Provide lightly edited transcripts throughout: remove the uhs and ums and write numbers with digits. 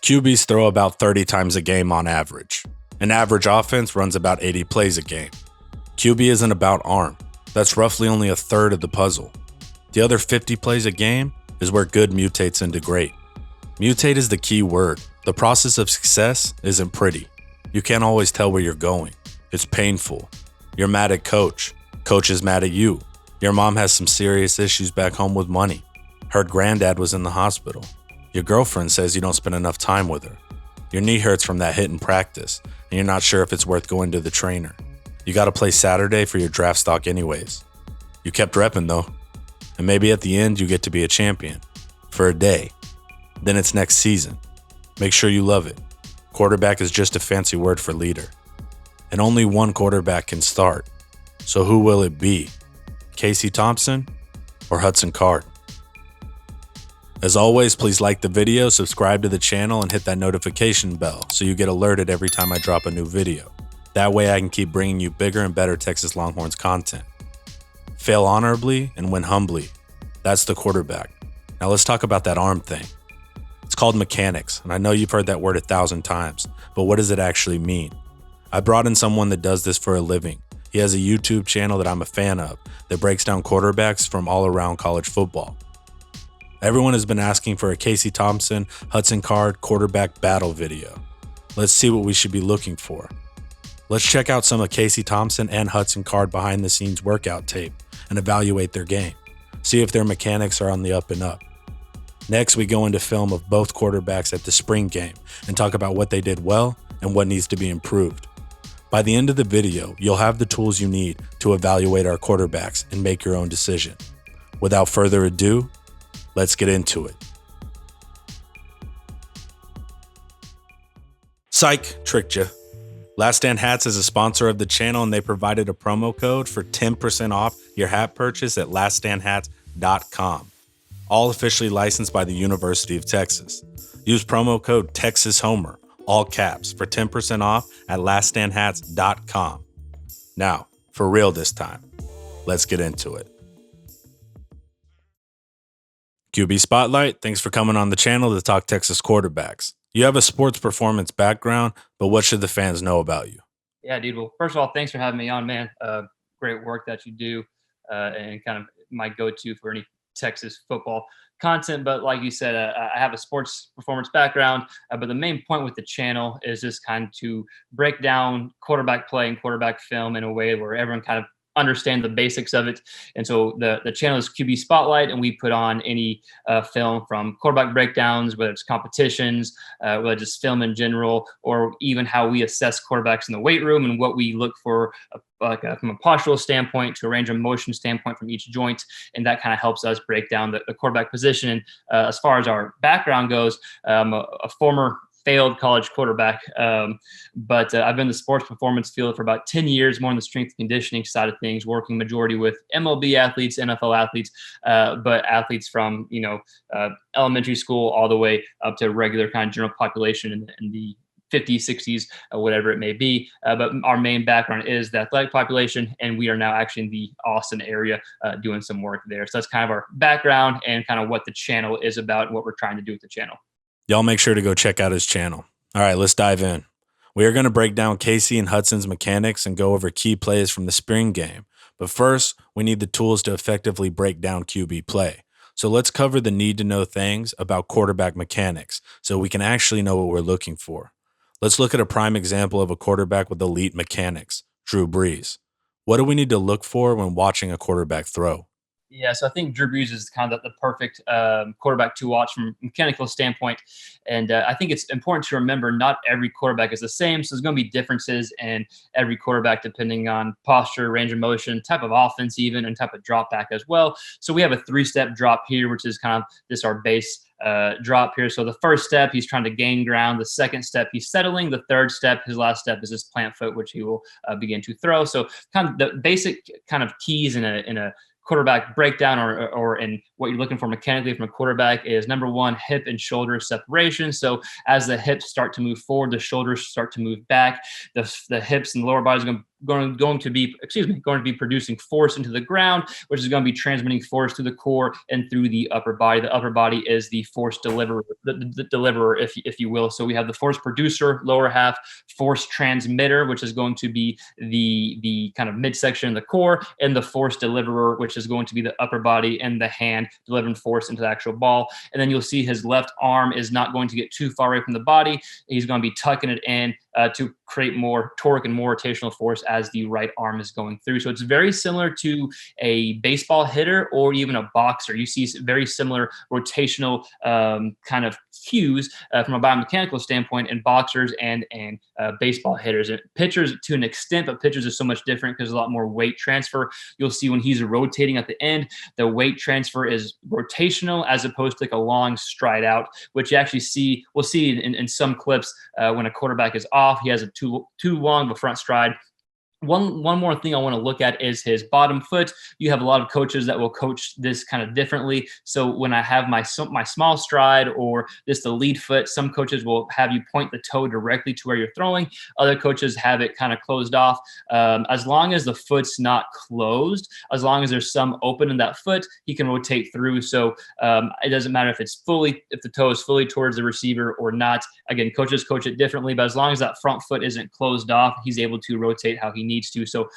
QBs throw about 30 times a game on average. An average offense runs about 80 plays a game. QB isn't about arm. That's roughly only a third of the puzzle. The other 50 plays a game is where good mutates into great. Mutate is the key word. The process of success isn't pretty. You can't always tell where you're going. It's painful. You're mad at coach. Coach is mad at you. Your mom has some serious issues back home with money. Her granddad was in the hospital. Your girlfriend says you don't spend enough time with her. Your knee hurts from that hit in practice, and you're not sure if it's worth going to the trainer. You gotta play Saturday for your draft stock anyways. You kept repping though, and maybe at the end you get to be a champion. For a day. Then it's next season. Make sure you love it. Quarterback is just a fancy word for leader. And only one quarterback can start. So who will it be? Casey Thompson or Hudson Card? As always, please like the video, subscribe to the channel, and hit that notification bell so you get alerted every time I drop a new video. That way I can keep bringing you bigger and better Texas Longhorns content. Fail honorably and win humbly. That's the quarterback. Now let's talk about that arm thing. It's called mechanics, and I know you've heard that word 1,000 times, but what does it actually mean? I brought in someone that does this for a living. He has a YouTube channel that I'm a fan of that breaks down quarterbacks from all around college football. Everyone has been asking for a Casey Thompson, Hudson Card quarterback battle video. Let's see what we should be looking for. Let's check out some of Casey Thompson and Hudson Card behind the scenes workout tape and evaluate their game. See if their mechanics are on the up and up. Next, we go into film of both quarterbacks at the spring game and talk about what they did well and what needs to be improved. By the end of the video, you'll have the tools you need to evaluate our quarterbacks and make your own decision. Without further ado, let's get into it. Psych, tricked you. Last Stand Hats is a sponsor of the channel, and they provided a promo code for 10% off your hat purchase at laststandhats.com. All officially licensed by the University of Texas. Use promo code TexasHomer, all caps, for 10% off at laststandhats.com. Now, for real this time, let's get into it. QB Spotlight, thanks for coming on the channel to talk Texas quarterbacks. You have a sports performance background, but what should the fans know about you? Yeah, dude. Well, first of all, thanks for having me on, man. Great work that you do, and kind of my go-to for any Texas football content. But like you said, I have a sports performance background, but the main point with the channel is just kind of to break down quarterback play and quarterback film in a way where everyone kind of understand the basics of it. And so the channel is QB Spotlight, and we put on any film from quarterback breakdowns, whether it's competitions, whether it's just film in general, or even how we assess quarterbacks in the weight room and what we look for from a postural standpoint to a range of motion standpoint from each joint. And that kind of helps us break down the quarterback position. And as far as our background goes, a former failed college quarterback. But I've been in the sports performance field for about 10 years, more on the strength and conditioning side of things, working majority with MLB athletes, NFL athletes, but athletes from, elementary school all the way up to regular kind of general population in the 50s, 60s, whatever it may be. But our main background is the athletic population, and we are now actually in the Austin area doing some work there. So that's kind of our background and kind of what the channel is about and what we're trying to do with the channel. Y'all make sure to go check out his channel. All right, let's dive in. We are going to break down Casey and Hudson's mechanics and go over key plays from the spring game. But first, we need the tools to effectively break down QB play. So let's cover the need-to-know things about quarterback mechanics so we can actually know what we're looking for. Let's look at a prime example of a quarterback with elite mechanics, Drew Brees. What do we need to look for when watching a quarterback throw? Yeah, so I think Drew Brees is kind of the perfect quarterback to watch from a mechanical standpoint. And I think it's important to remember not every quarterback is the same. So there's going to be differences in every quarterback depending on posture, range of motion, type of offense even, and type of drop back as well. So we have a 3-step drop here, which is kind of our base drop here. So the first step, he's trying to gain ground. The second step, he's settling. The third step, his last step, is his plant foot, which he will begin to throw. So kind of the basic kind of keys in a quarterback breakdown or in what you're looking for mechanically from a quarterback is, number one, hip and shoulder separation. So as the hips start to move forward, the shoulders start to move back. The hips and the lower body is going to be producing force into the ground, which is going to be transmitting force to the core and through the upper body. The upper body is the force deliverer, the deliverer, if you will. So we have the force producer, lower half, force transmitter, which is going to be the kind of midsection of the core, and the force deliverer, which is going to be the upper body and the hand delivering force into the actual ball. And then you'll see his left arm is not going to get too far away from the body. He's going to be tucking it in to create more torque and more rotational force as the right arm is going through. So it's very similar to a baseball hitter or even a boxer. You see very similar rotational kind of cues from a biomechanical standpoint in boxers and baseball hitters. And pitchers to an extent, but pitchers is so much different because there's a lot more weight transfer. You'll see when he's rotating at the end, the weight transfer is rotational as opposed to like a long stride out, which you actually we'll see in some clips when a quarterback is off. He has a too long of a front stride. One more thing I want to look at is his bottom foot. You have a lot of coaches that will coach this kind of differently. So when I have my small stride or just the lead foot, some coaches will have you point the toe directly to where you're throwing. Other coaches have it kind of closed off. As long as the foot's not closed, as long as there's some open in that foot, he can rotate through. So it doesn't matter if the toe is fully towards the receiver or not. Again, coaches coach it differently, but as long as that front foot isn't closed off, he's able to rotate how he needs to. So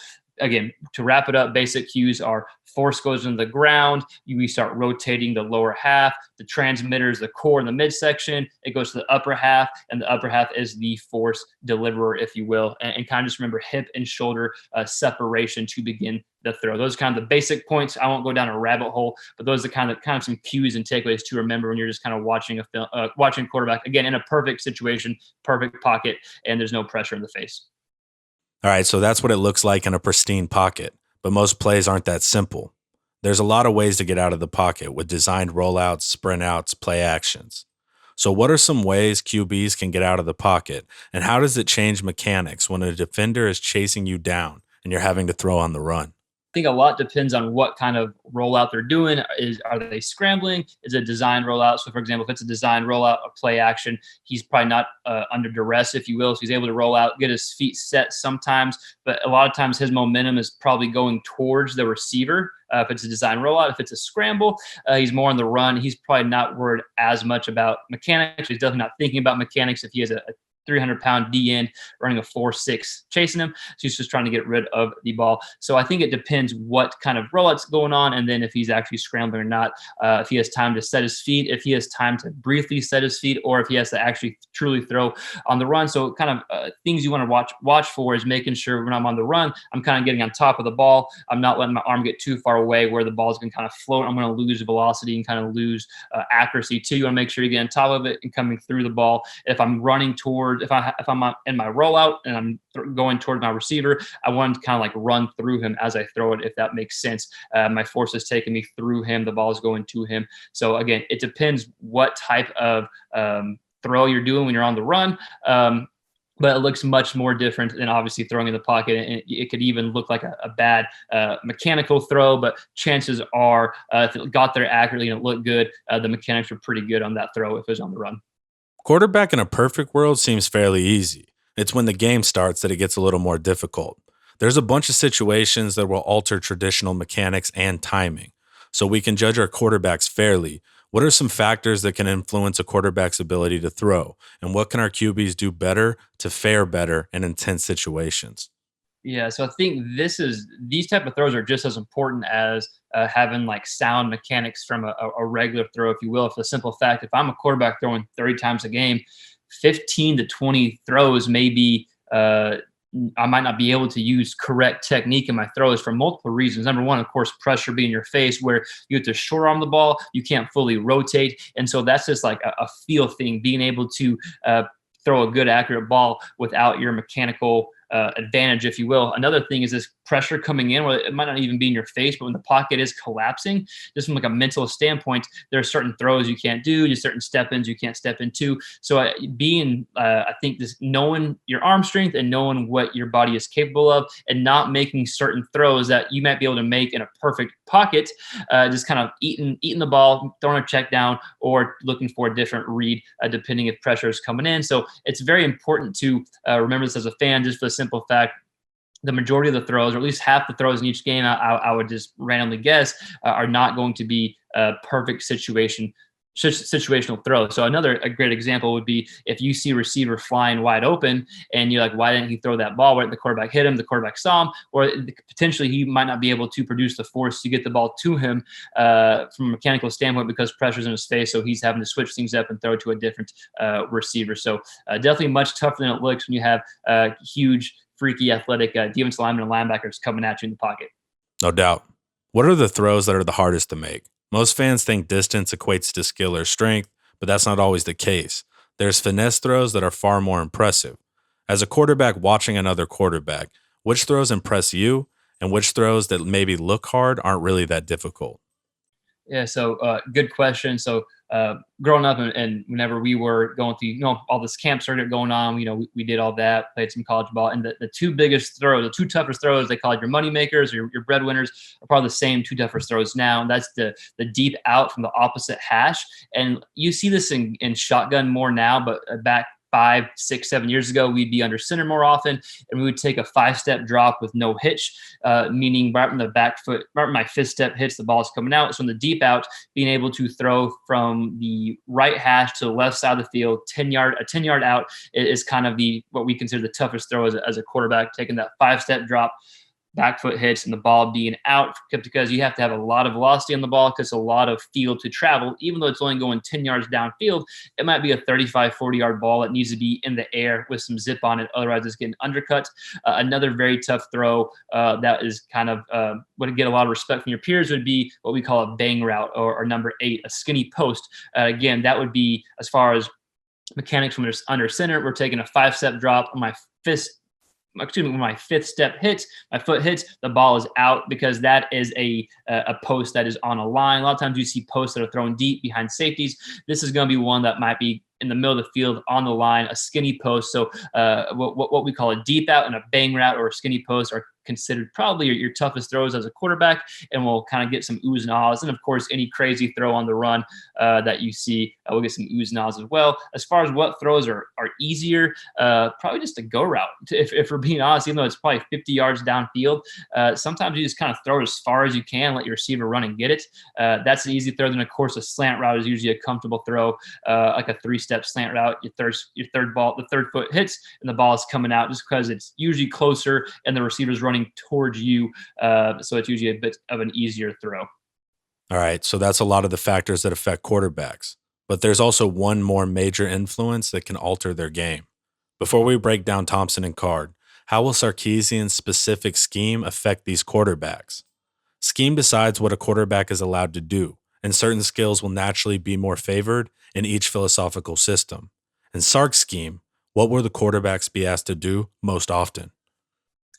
again, to wrap it up, basic cues are force goes into the ground. We start rotating the lower half. The transmitter is the core in the midsection. It goes to the upper half, and the upper half is the force deliverer, if you will. And kind of just remember hip and shoulder separation to begin the throw. Those are kind of the basic points. I won't go down a rabbit hole, but those are kind of some cues and takeaways to remember when you're just kind of watching watching quarterback, again, in a perfect situation, perfect pocket, and there's no pressure in the face. All right, so that's what it looks like in a pristine pocket, but most plays aren't that simple. There's a lot of ways to get out of the pocket with designed rollouts, sprint outs, play actions. So what are some ways QBs can get out of the pocket, and how does it change mechanics when a defender is chasing you down and you're having to throw on the run? I think a lot depends on what kind of rollout they're doing. Are they scrambling? Is it a design rollout? So, for example, if it's a design rollout, a play action, he's probably not under duress, if you will. So he's able to roll out, get his feet set sometimes, but a lot of times his momentum is probably going towards the receiver. If it's a design rollout, if it's a scramble, he's more on the run. He's probably not worried as much about mechanics. He's definitely not thinking about mechanics if he has a 300-pound D end running a 4.6 chasing him. So he's just trying to get rid of the ball. So I think it depends what kind of rollout's going on, and then if he's actually scrambling or not, if he has time to set his feet, if he has time to briefly set his feet, or if he has to actually truly throw on the run. So kind of things you want to watch for is making sure when I'm on the run, I'm kind of getting on top of the ball. I'm not letting my arm get too far away where the ball's going to kind of float. I'm going to lose velocity and kind of lose accuracy too. You want to make sure you get on top of it and coming through the ball. If I'm running toward, if I'm in my rollout and I'm going toward my receiver, I want to kind of like run through him as I throw it, if that makes sense. My force is taking me through him. The ball is going to him. So again, it depends what type of throw you're doing when you're on the run. But it looks much more different than obviously throwing in the pocket. And it could even look like a bad mechanical throw, but chances are if it got there accurately and it looked good, the mechanics were pretty good on that throw if it was on the run. Quarterback in a perfect world seems fairly easy. It's when the game starts that it gets a little more difficult. There's a bunch of situations that will alter traditional mechanics and timing. So we can judge our quarterbacks fairly. What are some factors that can influence a quarterback's ability to throw? And what can our QBs do better to fare better in intense situations? Yeah, so I think these type of throws are just as important as having like sound mechanics from a regular throw, if you will. For the simple fact, if I'm a quarterback throwing 30 times a game, 15 to 20 throws maybe I might not be able to use correct technique in my throws for multiple reasons. Number one, of course, pressure being in your face where you have to short arm the ball, you can't fully rotate, and so that's just like a feel thing. Being able to throw a good, accurate ball without your mechanical advantage, if you will. Another thing is this pressure coming in, or it might not even be in your face, but when the pocket is collapsing, just from like a mental standpoint, there are certain throws you can't do, just certain step-ins you can't step into. So I think this knowing your arm strength and knowing what your body is capable of, and not making certain throws that you might be able to make in a perfect pocket, just kind of eating the ball, throwing a check down, or looking for a different read, depending if pressure is coming in. So it's very important to remember this as a fan, just for the simple fact the majority of the throws, or at least half the throws in each game, I would just randomly guess, are not going to be perfect situational throw. So a great example would be if you see a receiver flying wide open and you're like, why didn't he throw that ball? Why didn't the quarterback hit him? The quarterback saw him, or potentially he might not be able to produce the force to get the ball to him from a mechanical standpoint because pressure's in his face. So he's having to switch things up and throw to a different receiver. So definitely much tougher than it looks when you have huge, freaky, athletic defensive linemen and linebackers coming at you in the pocket. No doubt. What are the throws that are the hardest to make? Most fans think distance equates to skill or strength, but that's not always the case. There's finesse throws that are far more impressive. As a quarterback watching another quarterback, which throws impress you and which throws that maybe look hard aren't really that difficult? Yeah, so good question. So growing up and whenever we were going through, all this camp circuit going on, we did all that, played some college ball. And the two biggest throws, the two toughest throws, they call it your money makers or your breadwinners, are probably the same two toughest throws now. And that's the deep out from the opposite hash. And you see this in shotgun more now, but back 5, 6, 7 years ago, we'd be under center more often, and we would take a 5-step drop with no hitch, meaning right when the back foot, right when my 5th step hits, the ball's coming out. So in the deep out, being able to throw from the right hash to the left side of the field, a 10-yard out is kind of what we consider the toughest throw as a quarterback, taking that 5-step drop, back foot hits, and the ball being out, because you have to have a lot of velocity on the ball because a lot of field to travel. Even though it's only going 10 yards downfield, it might be a 35, 40-yard ball that needs to be in the air with some zip on it. Otherwise, it's getting undercut. Another very tough throw that is kind of would get a lot of respect from your peers would be what we call a bang route, or number 8, a skinny post. Again, that would be, as far as mechanics from under center, we're taking a 5-step drop on my when my 5th step hits, my foot hits, the ball is out, because that is a post that is on a line. A lot of times you see posts that are thrown deep behind safeties. This is going to be one that might be in the middle of the field on the line, a skinny post. So what we call a deep out and a bang route or a skinny post are considered probably your toughest throws as a quarterback, and we'll kind of get some oohs and ahs. And of course, any crazy throw on the run that you see, we'll get some oohs and ahs as well. As far as what throws are easier, probably just a go route. If we're being honest, even though it's probably 50 yards downfield, sometimes you just kind of throw it as far as you can, let your receiver run and get it. That's an easy throw. Then of course, a slant route is usually a comfortable throw, like a 3-step slant route. Your third ball, the third foot hits, and the ball is coming out, just because it's usually closer and the receiver's running towards you. So it's usually a bit of an easier throw. All right, so that's a lot of the factors that affect quarterbacks. But there's also one more major influence that can alter their game. Before we break down Thompson and Card, how will Sarkeesian's specific scheme affect these quarterbacks? Scheme decides what a quarterback is allowed to do, and certain skills will naturally be more favored in each philosophical system. In Sark's scheme, what will the quarterbacks be asked to do most often?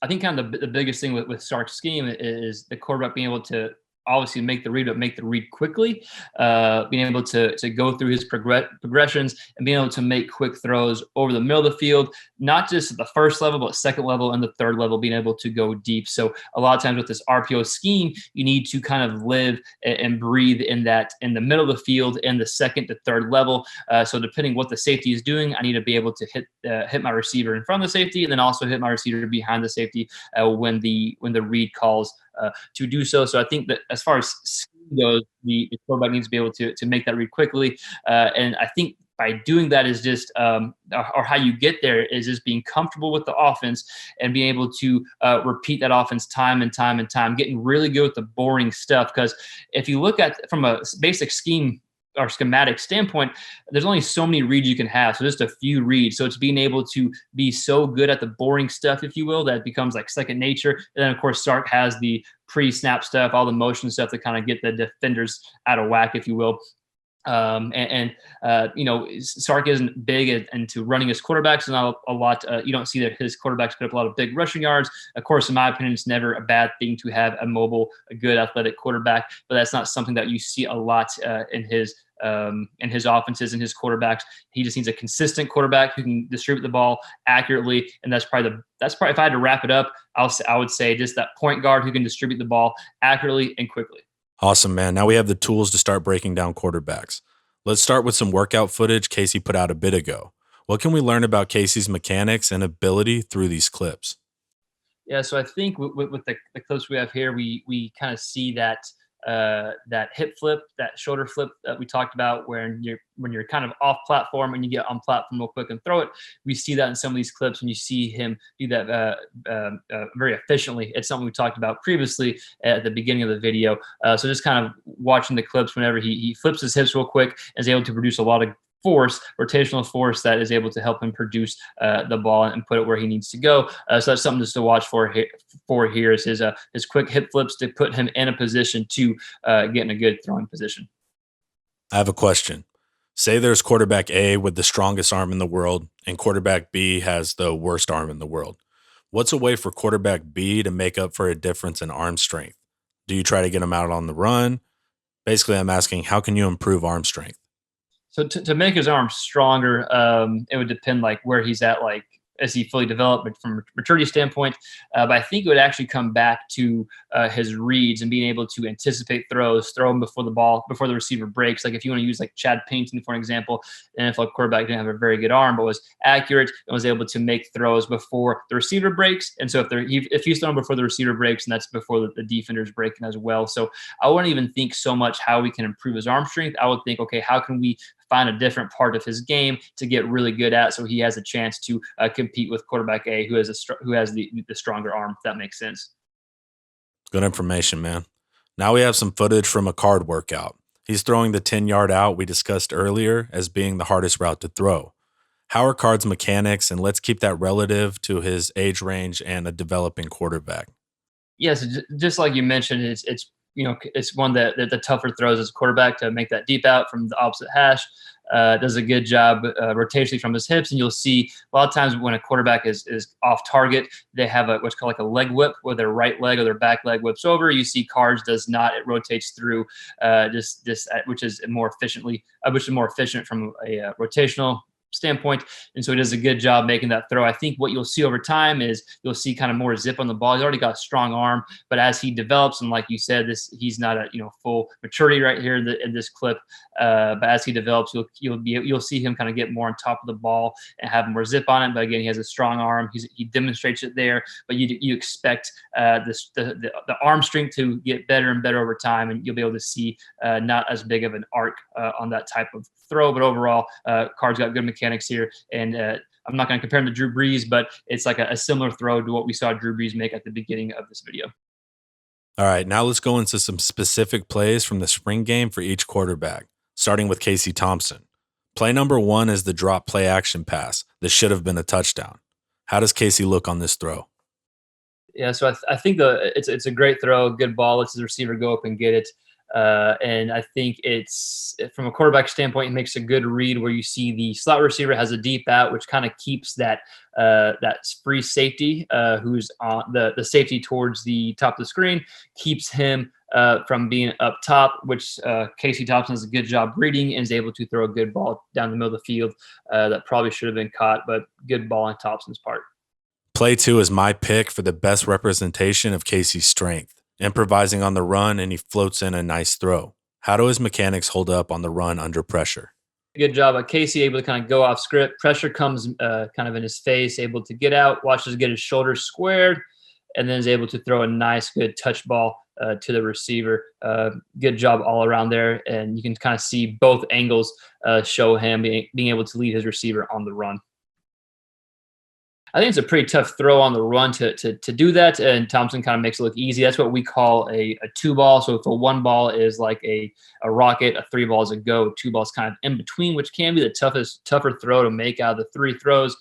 I think kind of the biggest thing with Sark's scheme is the quarterback being able to obviously make the read, but make the read quickly, being able to go through his progressions and being able to make quick throws over the middle of the field, not just at the first level, but second level and the third level, being able to go deep. So a lot of times with this RPO scheme, you need to kind of live and breathe in the middle of the field and the second to third level. So depending what the safety is doing, I need to be able to hit my receiver in front of the safety, and then also hit my receiver behind the safety when the read calls to do so. So I think that as far as scheme goes, the quarterback needs to be able to make that read quickly. And I think by doing that is just, or how you get there is just being comfortable with the offense and being able to repeat that offense time and time and time, getting really good with the boring stuff. Because if you look at from a basic scheme or schematic standpoint, there's only so many reads you can have. So just a few reads. So it's being able to be so good at the boring stuff, if you will, that it becomes like second nature. And then of course, Sark has the pre-snap stuff, all the motion stuff that kind of get the defenders out of whack, if you will. You know, Sark isn't big into running his quarterbacks, not a lot. You don't see that his quarterbacks put up a lot of big rushing yards. Of course, in my opinion, it's never a bad thing to have a mobile, a good athletic quarterback, but that's not something that you see a lot in his offenses and his quarterbacks. He just needs a consistent quarterback who can distribute the ball accurately, and that's probably if I had to wrap it up, I would say just that point guard who can distribute the ball accurately and quickly. Awesome, man. Now we have the tools to start breaking down quarterbacks. Let's start with some workout footage Casey put out a bit ago. What can we learn about Casey's mechanics and ability through these clips? Yeah, so I think with the clips we have here, we kind of see that that hip flip, that shoulder flip that we talked about, when you're kind of off platform and you get on platform real quick and throw it. We see that in some of these clips, and you see him do that very efficiently. It's something we talked about previously at the beginning of the video. So just kind of watching the clips whenever he flips his hips real quick and is able to produce a lot of force, rotational force that is able to help him produce the ball and put it where he needs to go. So that's something just to watch for here is his quick hip flips to put him in a position to get in a good throwing position. I have a question. Say there's quarterback A with the strongest arm in the world and quarterback B has the worst arm in the world. What's a way for quarterback B to make up for a difference in arm strength? Do you try to get him out on the run? Basically, I'm asking, how can you improve arm strength? So to make his arm stronger, it would depend like where he's at, like is he fully developed from a maturity standpoint. But I think it would actually come back to his reads and being able to anticipate throws, throw them before the receiver breaks. Like if you want to use like Chad Payton for an example, an NFL quarterback didn't have a very good arm, but was accurate and was able to make throws before the receiver breaks. And so if he's thrown before the receiver breaks, and that's before the defender's breaking as well. So I wouldn't even think so much how we can improve his arm strength. I would think, okay, how can we find a different part of his game to get really good at, so he has a chance to compete with quarterback A, who has the stronger arm. If that makes sense. Good information, man. Now we have some footage from a Card workout. He's throwing the 10-yard out we discussed earlier as being the hardest route to throw. How are Card's mechanics, and let's keep that relative to his age range and a developing quarterback? Yes, just like you mentioned, it's one that the tougher throws as a quarterback to make that deep out from the opposite hash. Does a good job rotationally from his hips, and you'll see a lot of times when a quarterback is off target, they have what's called like a leg whip, where their right leg or their back leg whips over. You see Cards does not; it rotates through which is more efficient from a rotational standpoint. And so he does a good job making that throw. I think what you'll see over time is you'll see kind of more zip on the ball. He's already got a strong arm, but as he develops, and like you said, he's not at full maturity right here in this clip. But as he develops, you'll see him kind of get more on top of the ball and have more zip on it. But again, he has a strong arm. He demonstrates it there. But you expect the arm strength to get better and better over time, and you'll be able to see not as big of an arc on that type of throw. But overall, Card's got good mechanics here, and I'm not going to compare him to Drew Brees, but it's like a similar throw to what we saw Drew Brees make at the beginning of this video. All right, now let's go into some specific plays from the spring game for each quarterback, starting with Casey Thompson. Play number 1 is the drop play action pass. This should have been a touchdown. How does Casey look on this throw? Yeah, so I think it's a great throw, good ball, lets the receiver go up and get it. And I think it's, from a quarterback standpoint, it makes a good read where you see the slot receiver has a deep out, which kind of keeps that free safety, who's on the safety towards the top of the screen, keeps him from being up top, which Casey Thompson does a good job reading and is able to throw a good ball down the middle of the field that probably should have been caught, but good ball on Thompson's part. Play 2 is my pick for the best representation of Casey's strength. Improvising on the run, and he floats in a nice throw. How do his mechanics hold up on the run under pressure? Good job by Casey, able to kind of go off script. Pressure comes kind of in his face, able to get out, watches get his shoulders squared, and then is able to throw a nice, good touch ball to the receiver. Good job all around there, and you can kind of see both angles show him being able to lead his receiver on the run. I think it's a pretty tough throw on the run to do that, and Thompson kind of makes it look easy. That's what we call a 2-ball. So if a 1-ball is like a rocket, a 3-ball is a go, 2-ball is kind of in between, which can be the tougher throw to make out of the 3 throws,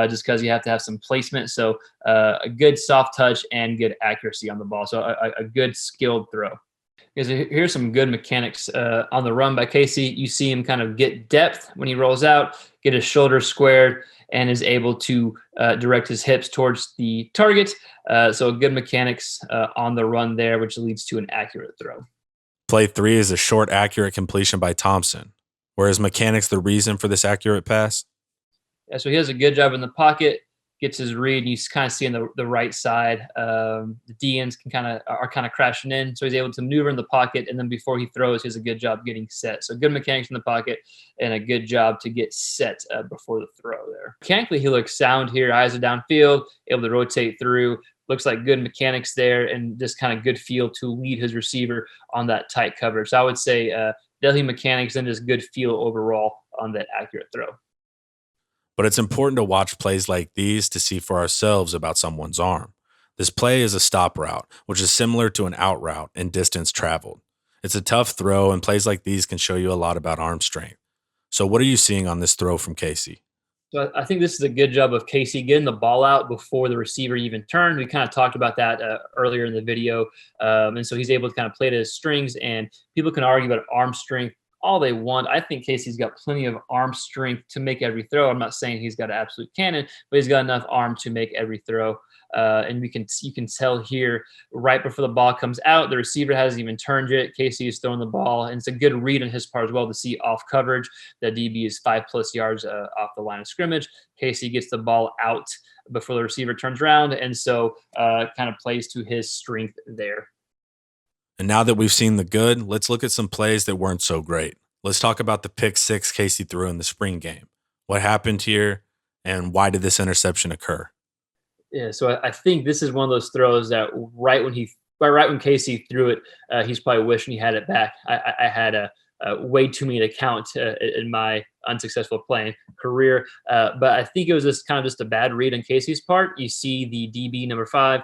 just because you have to have some placement. So a good soft touch and good accuracy on the ball. So a good skilled throw. Because here's some good mechanics on the run by Casey. You see him kind of get depth when he rolls out, get his shoulders squared, and is able to direct his hips towards the target. So good mechanics on the run there, which leads to an accurate throw. Play 3 is a short, accurate completion by Thompson. Whereas mechanics the reason for this accurate pass? Yeah, so he does a good job in the pocket, gets his read, and you kind of see on the right side, the DNs are kind of crashing in, so he's able to maneuver in the pocket, and then before he throws, he does a good job getting set. So good mechanics in the pocket and a good job to get set before the throw there. Mechanically, he looks sound here, eyes are downfield, able to rotate through. Looks like good mechanics there, and just kind of good feel to lead his receiver on that tight coverage. So I would say definitely mechanics and just good feel overall on that accurate throw. But it's important to watch plays like these to see for ourselves about someone's arm. This play is a stop route, which is similar to an out route in distance traveled. It's a tough throw, and plays like these can show you a lot about arm strength. So, what are you seeing on this throw from Casey? So I think this is a good job of Casey getting the ball out before the receiver even turned. We kind of talked about that earlier in the video. And so he's able to kind of play to his strings, and people can argue about arm strength all they want. I think Casey's got plenty of arm strength to make every throw. I'm not saying he's got an absolute cannon, but he's got enough arm to make every throw. And you can tell here right before the ball comes out, the receiver hasn't even turned yet. Casey is throwing the ball, and it's a good read on his part as well to see off coverage. The DB is 5+ yards off the line of scrimmage. Casey gets the ball out before the receiver turns around, and so kind of plays to his strength there. And now that we've seen the good, let's look at some plays that weren't so great. Let's talk about the pick 6 Casey threw in the spring game. What happened here, and why did this interception occur? Yeah, so I think this is one of those throws that right when Casey threw it, he's probably wishing he had it back. I had way too many to count in my unsuccessful playing career, but I think it was just a bad read on Casey's part. You see the DB number 5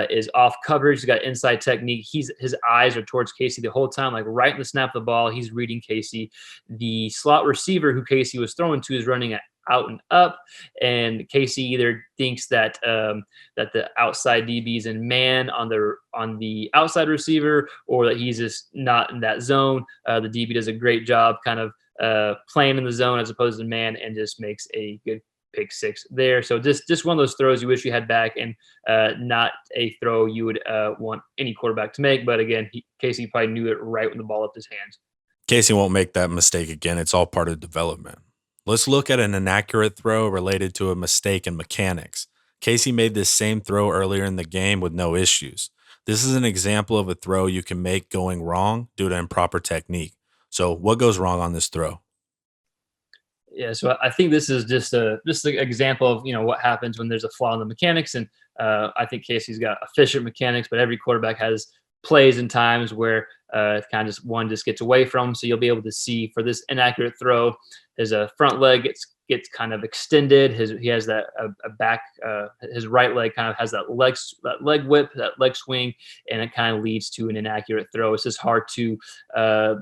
is off coverage. He's got inside technique. His eyes are towards Casey the whole time, like right in the snap of the ball. He's reading Casey. The slot receiver who Casey was throwing to is running out and up, and Casey either thinks that that the outside DB is in man on the outside receiver, or that he's just not in that zone. The DB does a great job kind of playing in the zone as opposed to man, and just makes a good pick 6 there. So just one of those throws you wish you had back, and not a throw you would want any quarterback to make. But again, Casey probably knew it right when the ball left his hands. Casey won't make that mistake again. It's all part of development. Let's look at an inaccurate throw related to a mistake in mechanics. Casey made this same throw earlier in the game with no issues. This is an example of a throw you can make going wrong due to improper technique. So, what goes wrong on this throw? Yeah, so I think this is just an example of what happens when there's a flaw in the mechanics, and I think Casey's got efficient mechanics, but every quarterback has plays and times where kind of just one just gets away from. So you'll be able to see for this inaccurate throw, his front leg gets kind of extended. He has that a back. His right leg kind of has that leg whip, that leg swing, and it kind of leads to an inaccurate throw. It's just hard to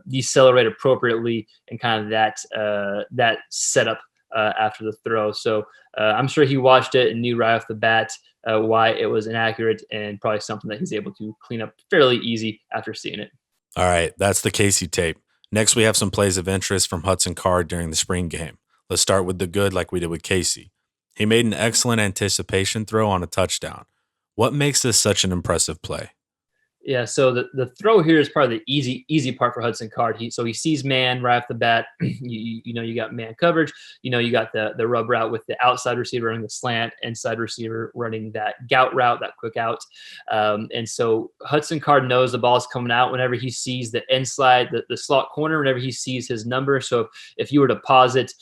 decelerate appropriately and kind of that setup after the throw. So I'm sure he watched it and knew right off the bat why it was inaccurate, and probably something that he's able to clean up fairly easy after seeing it. All right, that's the Casey tape. Next, we have some plays of interest from Hudson Card during the spring game. Let's start with the good like we did with Casey. He made an excellent anticipation throw on a touchdown. What makes this such an impressive play? Yeah, so the throw here is probably the easy part for Hudson Card. He sees man right off the bat. You got man coverage. You got the rub route with the outside receiver running the slant, inside receiver running that gout route, that quick out. And so Hudson Card knows the ball is coming out whenever he sees the inside, the slot corner, whenever he sees his number. So if you were to pause it,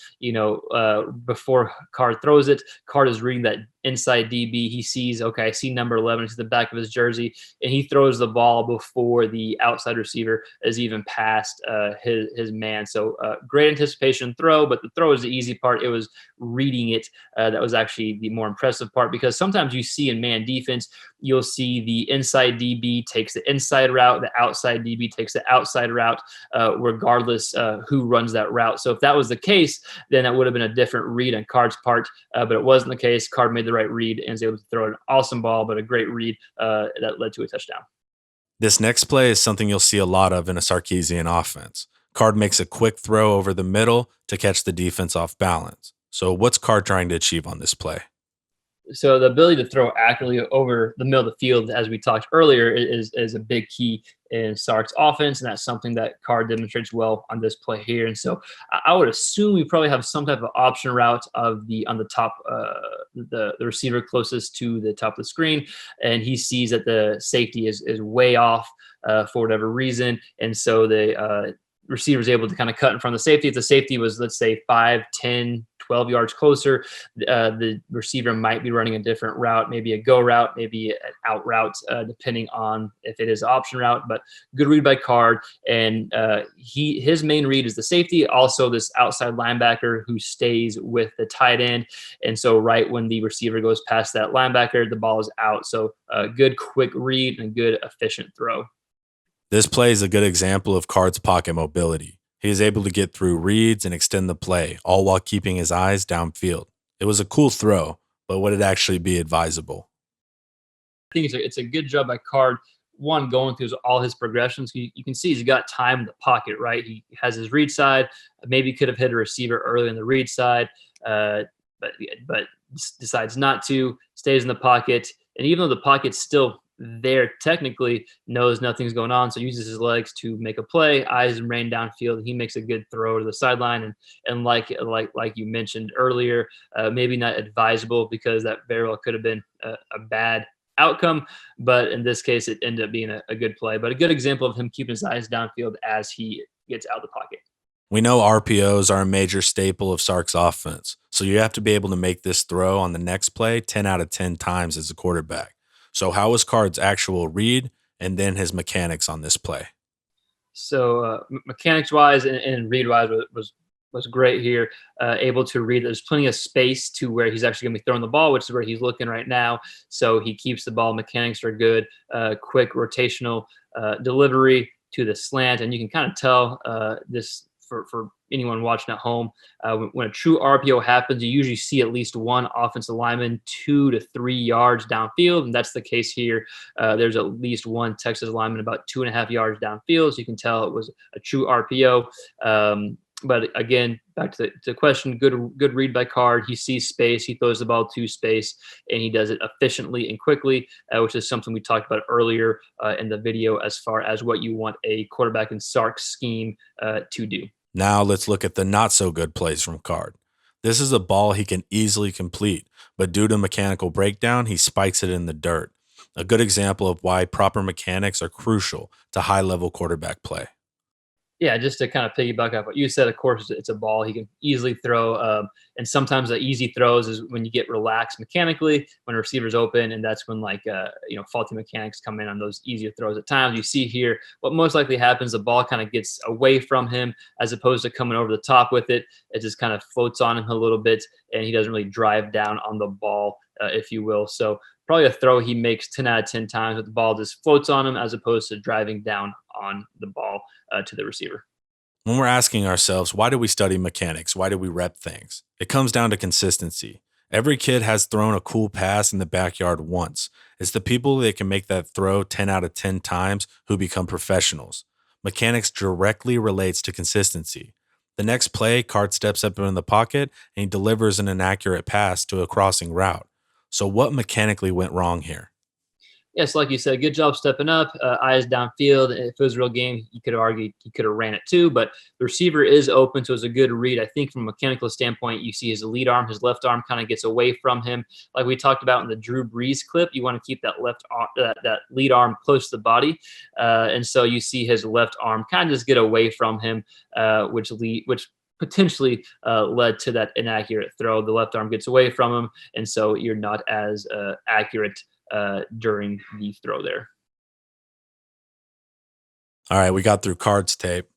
before Card throws it, Card is reading that inside DB. He sees, okay, I see number 11. It's the back of his jersey, and he throws the ball before the outside receiver is even past his man. So great anticipation throw, but the throw is the easy part. It was reading it that was actually the more impressive part, because sometimes you see in man defense, you'll see the inside DB takes the inside route, the outside DB takes the outside route, regardless who runs that route. So if that was the case, then that would have been a different read on Card's part, but it wasn't the case. Card made the right read and was able to throw an awesome ball, but a great read that led to a touchdown. This next play is something you'll see a lot of in a Sarkeesian offense. Card makes a quick throw over the middle to catch the defense off balance. So, what's Card trying to achieve on this play? So the ability to throw accurately over the middle of the field, as we talked earlier, is a big key in Sark's offense, and that's something that Carr demonstrates well on this play here. And so I would assume we probably have some type of option route of the on the top, the receiver closest to the top of the screen, and he sees that the safety is way off for whatever reason, and so the receiver is able to kind of cut in front of the safety. If the safety was, let's say, 5, 10, 12 yards closer, the receiver might be running a different route, maybe a go route, maybe an out route, depending on if it is option route. But good read by Card, and his main read is the safety, also this outside linebacker who stays with the tight end. And so right when the receiver goes past that linebacker, the ball is out. So good quick read and a good efficient throw. This play is a good example of Card's pocket mobility. He is able to get through reads and extend the play, all while keeping his eyes downfield. It was a cool throw, but would it actually be advisable? I think it's a good job by Card. One, going through all his progressions. You can see he's got time in the pocket, right? He has his read side. Maybe could have hit a receiver early in the read side, but decides not to. Stays in the pocket, and even though the pocket's still there, technically knows nothing's going on, so uses his legs to make a play, eyes and rain downfield. He makes a good throw to the sideline, and like you mentioned earlier, maybe not advisable because that very well could have been a bad outcome, but in this case it ended up being a good play, but a good example of him keeping his eyes downfield as he gets out of the pocket. We know RPOs are a major staple of Sark's offense, so you have to be able to make this throw on the next play 10 out of 10 times as a quarterback. So how was Card's actual read and then his mechanics on this play? So mechanics wise and read wise was great here. Able to read. There's plenty of space to where he's actually going to be throwing the ball, which is where he's looking right now. So he keeps the ball. Mechanics are good. Quick rotational delivery to the slant, and you can kind of tell this for anyone watching at home. When a true RPO happens, you usually see at least one offensive lineman 2 to 3 yards downfield, and that's the case here. There's at least one Texas lineman about 2.5 yards downfield, so you can tell it was a true RPO. But again, back to the question, good read by Card. He sees space, he throws the ball to space, and he does it efficiently and quickly, which is something we talked about earlier in the video as far as what you want a quarterback in Sark's scheme to do. Now let's look at the not so good plays from Card. This is a ball he can easily complete, but due to mechanical breakdown, he spikes it in the dirt. A good example of why proper mechanics are crucial to high-level quarterback play. Yeah, just to kind of piggyback off what you said, of course, it's a ball he can easily throw. And sometimes the easy throws is when you get relaxed mechanically, when a receiver's open, and that's when faulty mechanics come in on those easier throws at times. You see here, what most likely happens, the ball kind of gets away from him as opposed to coming over the top with it. It just kind of floats on him a little bit, and he doesn't really drive down on the ball, if you will. So probably a throw he makes 10 out of 10 times, but the ball just floats on him as opposed to driving down on the ball to the receiver. When we're asking ourselves, why do we study mechanics? Why do we rep things? It comes down to consistency. Every kid has thrown a cool pass in the backyard once. It's the people that can make that throw 10 out of 10 times who become professionals. Mechanics directly relates to consistency. The next play, Card steps up in the pocket and he delivers an inaccurate pass to a crossing route. So what mechanically went wrong here? Yes, like you said, good job stepping up, eyes downfield. If it was a real game, you could have argued he could have ran it too, but the receiver is open, so it's a good read. I think from a mechanical standpoint, you see his lead arm, his left arm kind of gets away from him. Like we talked about in the Drew Brees clip, you want to keep that left arm, that lead arm close to the body, and so you see his left arm kind of just get away from him, which potentially led to that inaccurate throw. The left arm gets away from him, and so you're not as accurate during the throw there. All right, we got through Card's tape.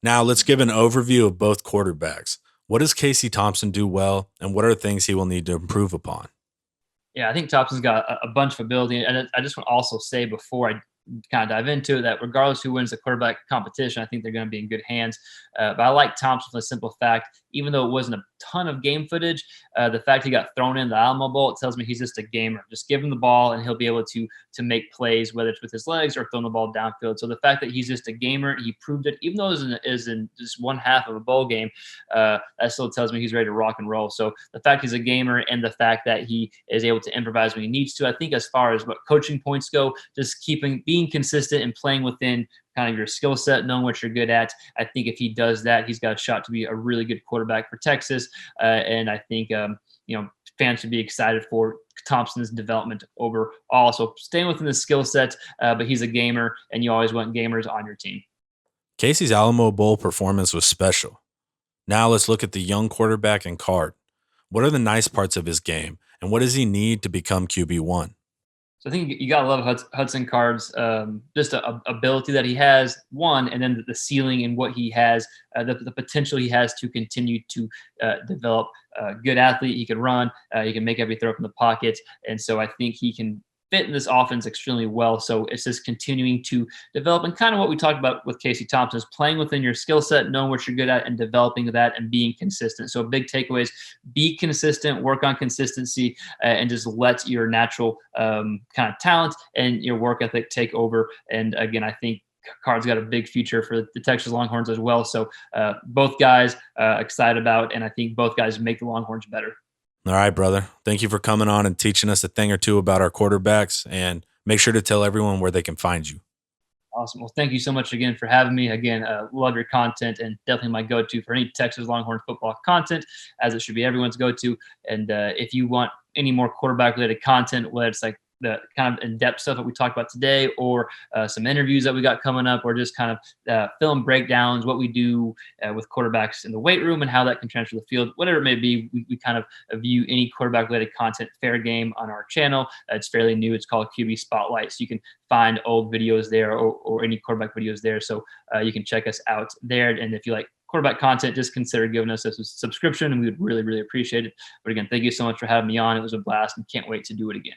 Now let's give an overview of both quarterbacks. What does Casey Thompson do well, and what are things he will need to improve upon? Yeah, I think Thompson's got a bunch of ability, and I just want to also say before I kind of dive into it that regardless who wins the quarterback competition, I think they're going to be in good hands. But I like Thompson for the simple fact, even though it wasn't a ton of game footage, the fact he got thrown in the Alamo Bowl, it tells me he's just a gamer. Just give him the ball and he'll be able to make plays, whether it's with his legs or throwing the ball downfield. So the fact that he's just a gamer, he proved it, even though it is in just one half of a bowl game, that still tells me he's ready to rock and roll. So the fact he's a gamer and the fact that he is able to improvise when he needs to, I think as far as what coaching points go, just being consistent and playing within kind of your skill set, knowing what you're good at. I think if he does that, he's got a shot to be a really good quarterback for Texas. And I think, fans should be excited for Thompson's development overall. So staying within the skill set, but he's a gamer, and you always want gamers on your team. Casey's Alamo Bowl performance was special. Now let's look at the young quarterback and Card. What are the nice parts of his game, and what does he need to become QB1? So I think you gotta love Hudson Card's just a ability that he has, one, and then the ceiling and what he has, the potential he has to continue to develop. Good athlete, he can run, he can make every throw from the pocket, and so I think he can fit in this offense extremely well. So it's just continuing to develop, and kind of what we talked about with Casey Thompson is playing within your skill set, knowing what you're good at, and developing that and being consistent. So big takeaways: be consistent, work on consistency, and just let your natural kind of talent and your work ethic take over. And again, I think Card's got a big future for the Texas Longhorns as well. So both guys excited about, and I think both guys make the Longhorns better. All right, brother. Thank you for coming on and teaching us a thing or two about our quarterbacks, and make sure to tell everyone where they can find you. Awesome. Well, thank you so much again for having me. Again, love your content, and definitely my go-to for any Texas Longhorns football content, as it should be everyone's go-to. And if you want any more quarterback-related content, whether it's like the kind of in-depth stuff that we talked about today, or some interviews that we got coming up, or just kind of film breakdowns, what we do with quarterbacks in the weight room and how that can transfer to the field, whatever it may be, we kind of view any quarterback-related content fair game on our channel. It's fairly new. It's called QB Spotlight. So you can find old videos there, or any quarterback videos there. So you can check us out there. And if you like quarterback content, just consider giving us a subscription, and we would really, really appreciate it. But again, thank you so much for having me on. It was a blast, and can't wait to do it again.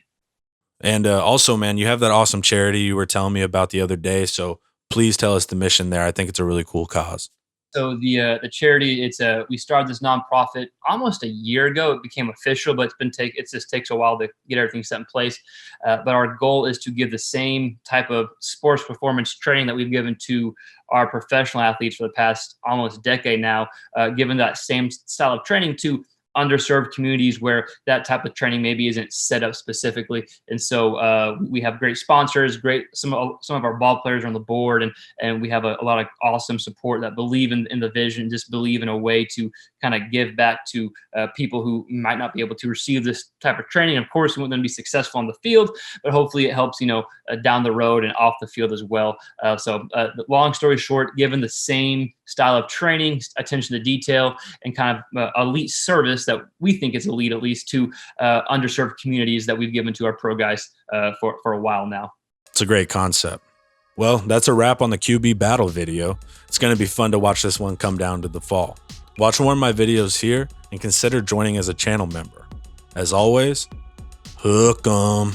And also, man, you have that awesome charity you were telling me about the other day. So please tell us the mission there. I think it's a really cool cause. So the charity, we started this nonprofit almost a year ago. It became official, but it just takes a while to get everything set in place. But our goal is to give the same type of sports performance training that we've given to our professional athletes for the past almost decade now, given that same style of training to underserved communities where that type of training maybe isn't set up specifically. And so we have great sponsors, some of our ball players are on the board, and we have a lot of awesome support that believe in the vision, just believe in a way to kind of give back to people who might not be able to receive this type of training. Of course, we want them to be successful on the field, but hopefully it helps, down the road and off the field as well. So long story short, given the same style of training, attention to detail, and kind of elite service that we think is elite, at least to underserved communities that we've given to our pro guys for a while now. It's a great concept. Well, that's a wrap on the QB battle video. It's going to be fun to watch this one come down to the fall. Watch one of my videos here and consider joining as a channel member. As always, hook 'em.